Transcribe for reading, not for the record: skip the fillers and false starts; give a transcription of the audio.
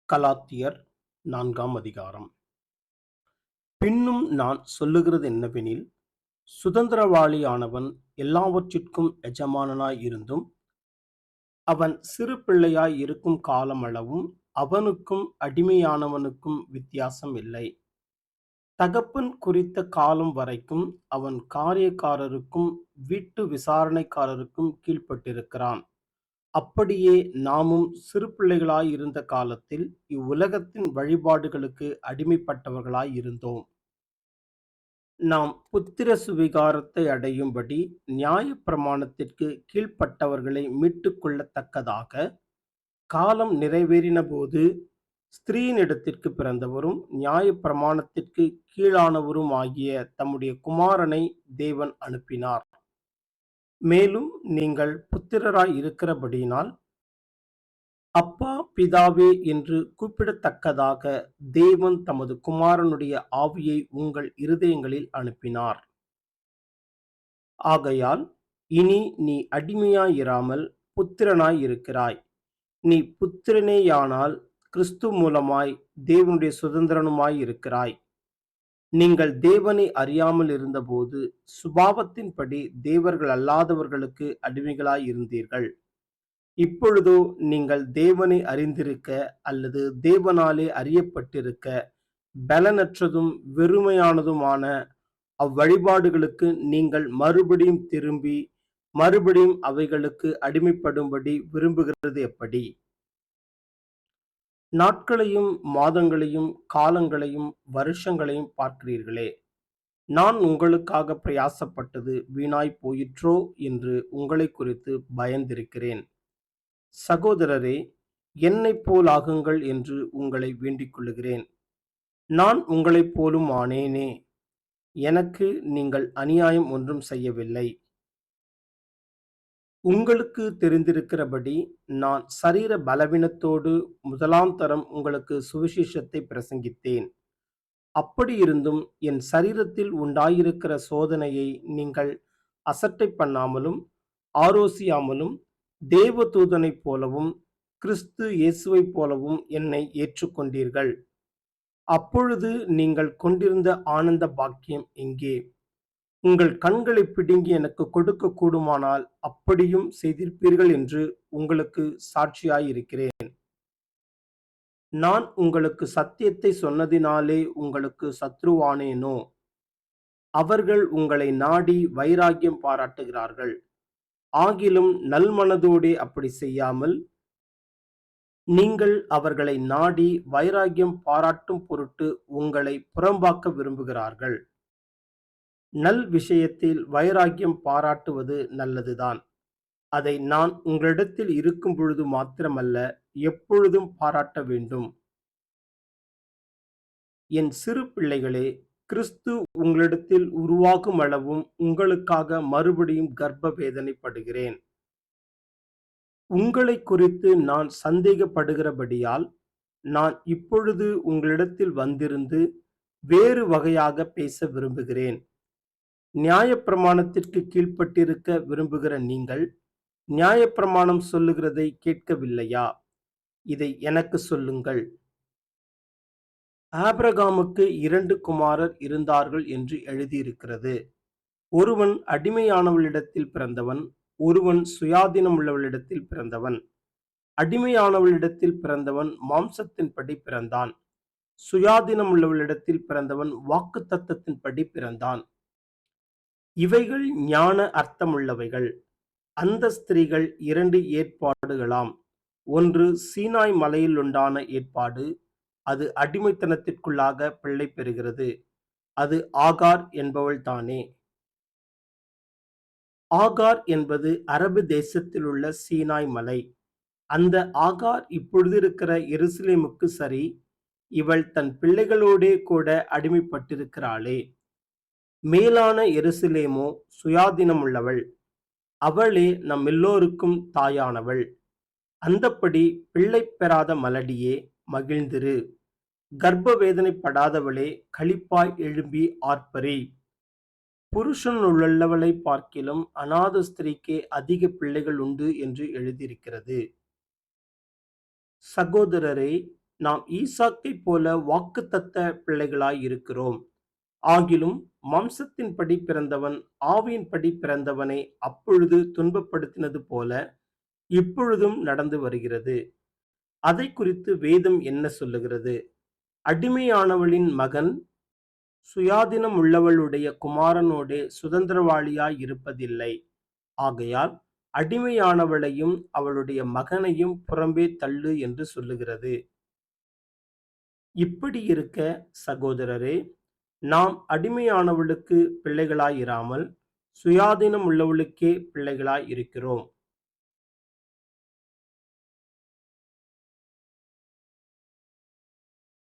கலாத்தியர் 4ஆம் அதிகாரம். பின்னும் நான் சொல்லுகிறது என்னவெனில், சுதந்திரவாளியானவன் எல்லாவற்றிற்கும் எஜமானனாய் இருந்தும், அவன் சிறு பிள்ளையாய் இருக்கும் காலமளவும் அவனுக்கும் அடிமையானவனுக்கும் வித்தியாசம் இல்லை. தகப்பன் குறித்த காலம் வரைக்கும் அவன் காரியக்காரருக்கும் வீட்டு விசாரணைக்காரருக்கும் கீழ்ப்பட்டிருக்கிறான். அப்படியே நாமும் சிறு பிள்ளைகளாய் இருந்த காலத்தில் இவ்வுலகத்தின் வழிபாடுகளுக்கு அடிமைப்பட்டவர்களாய் இருந்தோம். நாம் புத்திர சுவிகாரத்தை அடையும்படி நியாயப்பிரமாணத்திற்கு கீழ்ப்பட்டவர்களை மீட்டுக் கொள்ளத்தக்கதாக காலம் நிறைவேறினபோது ஸ்திரீயினிடத்திற்கு பிறந்தவரும் நியாயப்பிரமாணத்திற்கு கீழானவரும் ஆகிய தம்முடைய குமாரனை தேவன் அனுப்பினார். மேலும் நீங்கள் புத்திரராய் இருக்கிறபடியினால் அப்பா, பிதாவே என்று கூப்பிடத்தக்கதாக தேவன் தமது குமாரனுடைய ஆவியை உங்கள் இருதயங்களில் அனுப்பினார். ஆகையால் இனி நீ அடிமையாயிராமல் புத்திரனாய் இருக்கிறாய். நீ புத்திரனேயானால் கிறிஸ்து மூலமாய் தேவனுடைய சுதந்திரனுமாய் இருக்கிறாய். நீங்கள் தேவனை அறியாமல் இருந்தபோது சுபாவத்தின்படி தேவர்கள் அல்லாதவர்களுக்கு அடிமைகளாய் இருந்தீர்கள். இப்பொழுதோ நீங்கள் தேவனை அறிந்திருக்க அல்லது தேவனாலே அறியப்பட்டிருக்க பலனற்றதும் வெறுமையானதுமான அவ்வழிபாடுகளுக்கு நீங்கள் மறுபடியும் திரும்பி மறுபடியும் அவைகளுக்கு அடிமைப்படும்படி விரும்புகிறது எப்படி? நாட்களையும் மாதங்களையும் காலங்களையும் வருஷங்களையும் பார்க்கிறீர்களே. நான் உங்களுக்காக பிரயாசப்பட்டது வீணாய் போயிற்றோ என்று உங்களை குறித்து பயந்திருக்கிறேன். சகோதரரே, என்னைப் போல் ஆகுங்கள் என்று உங்களை வேண்டிக் கொள்ளுகிறேன். நான் உங்களைப் போலும் ஆனேனே. எனக்கு நீங்கள் அநியாயம் ஒன்றும் செய்யவில்லை. உங்களுக்கு தெரிந்திருக்கிறபடி நான் சரீர பலவீனத்தோடு முதலாம் தரம் உங்களுக்கு சுவிசேஷத்தை பிரசங்கித்தேன். அப்படியிருந்தும் என் சரீரத்தில் உண்டாயிருக்கிற சோதனையை நீங்கள் அசட்டை பண்ணாமலும் ஆரோசியாமலும் தேவதூதனைப் போலவும் கிறிஸ்து இயேசுவைப் போலவும் என்னை ஏற்றுக்கொண்டீர்கள். அப்பொழுது நீங்கள் கொண்டிருந்த ஆனந்த பாக்கியம் எங்கே? உங்கள் கண்களை பிடுங்கி எனக்கு கொடுக்க கூடுமானால் அப்படியும் செய்திருப்பீர்கள் என்று உங்களுக்கு சாட்சியாயிருக்கிறேன். நான் உங்களுக்கு சத்தியத்தை சொன்னதினாலே உங்களுக்கு சத்ருவானேனோ? அவர்கள் உங்களை நாடி வைராக்கியம் பாராட்டுகிறார்கள். ஆகிலும் நல்மனதோடே அப்படி செய்யாமல், நீங்கள் அவர்களை நாடி வைராக்கியம் பாராட்டும் பொருட்டு உங்களை புறம்பாக்க விரும்புகிறார்கள். நல் விஷயத்தில் வைராக்கியம் பாராட்டுவது நல்லதுதான். அதை நான் உங்களிடத்தில் இருக்கும் பொழுது மாத்திரமல்ல, எப்பொழுதும் பாராட்ட வேண்டும். என் சிறு பிள்ளைகளே, கிறிஸ்து உங்களிடத்தில் உருவாகும் அளவும் உங்களுக்காக மறுபடியும் கர்ப்ப வேதனைப்படுகிறேன். உங்களை குறித்து நான் சந்தேகப்படுகிறபடியால் நான் இப்பொழுது உங்களிடத்தில் வந்திருந்து வேறு வகையாக பேச விரும்புகிறேன். நியாயப்பிரமாணத்திற்கு கீழ்ப்பட்டிருக்க விரும்புகிற நீங்கள் நியாயப்பிரமாணம் சொல்லுகிறதை கேட்கவில்லையா? இதை எனக்கு சொல்லுங்கள். ஆபிரகாமுக்கு 2 குமாரர் இருந்தார்கள் என்று எழுதியிருக்கிறது. ஒருவன் அடிமையானவளிடத்தில் பிறந்தவன், ஒருவன் சுயாதீனம் உள்ளவளிடத்தில் பிறந்தவன். அடிமையானவளிடத்தில் பிறந்தவன் மாம்சத்தின்படி பிறந்தான். சுயாதீனம் உள்ளவளிடத்தில் பிறந்தவன் வாக்குத்தத்தத்தின்படி பிறந்தான். இவைகள் ஞான அர்த்தமுள்ளவைகள். அந்த ஸ்திரீகள் 2 ஏற்பாடுகளாம். ஒன்று சீனாய் மலையில் உண்டான ஏற்பாடு. அது அடிமைத்தனத்திற்குள்ளாக பிள்ளை பெறுகிறது. அது ஆகார் என்பவள் தானே. ஆகார் என்பது அரபு தேசத்தில் உள்ள சீனாய் மலை. அந்த ஆகார் இப்பொழுது இருக்கிற எருசலேமுக்கு சரி. இவள் தன் பிள்ளைகளோடே கூட அடிமைப்பட்டிருக்கிறாளே. மேலான எருசலேமோ சுயாதீனமுள்ளவள். அவளே நம் எல்லோருக்கும் தாயானவள். அந்தப்படி பிள்ளை பெறாத மலடியே, மகிழ்ந்திரு. கர்ப்ப வேதனைப்படாதவளே, களிப்பாய் எழும்பி ஆர்ப்பரி. புருஷனுள்ளவளை பார்க்கிலும் அநாத ஸ்திரீக்கே அதிக பிள்ளைகள் உண்டு என்று எழுதியிருக்கிறது. சகோதரரே, நாம் ஈசாக்கைப் போல வாக்குத்தத்த பிள்ளைகளாய் இருக்கிறோம். ஆகிலும் மாம்சத்தின்படி பிறந்தவன் ஆவியின்படி பிறந்தவனை அப்பொழுது துன்பப்படுத்தினது போல இப்பொழுதும் நடந்து வருகிறது. அதை குறித்து வேதம் என்ன சொல்லுகிறது? அடிமையானவளின் மகன் சுயாதீனம் உள்ளவளுடைய குமாரனோடே சுதந்திரவாளியாய் இருப்பதில்லை. ஆகையால் அடிமையானவளையும் அவளுடைய மகனையும் புறம்பே தள்ளு என்று சொல்லுகிறது. இப்படி இருக்க சகோதரரே, நாம் அடிமையானவளுக்கு பிள்ளைகளாயிராமல் சுயாதீனம் உள்ளவளுக்கே பிள்ளைகளாய் இருக்கிறோம்.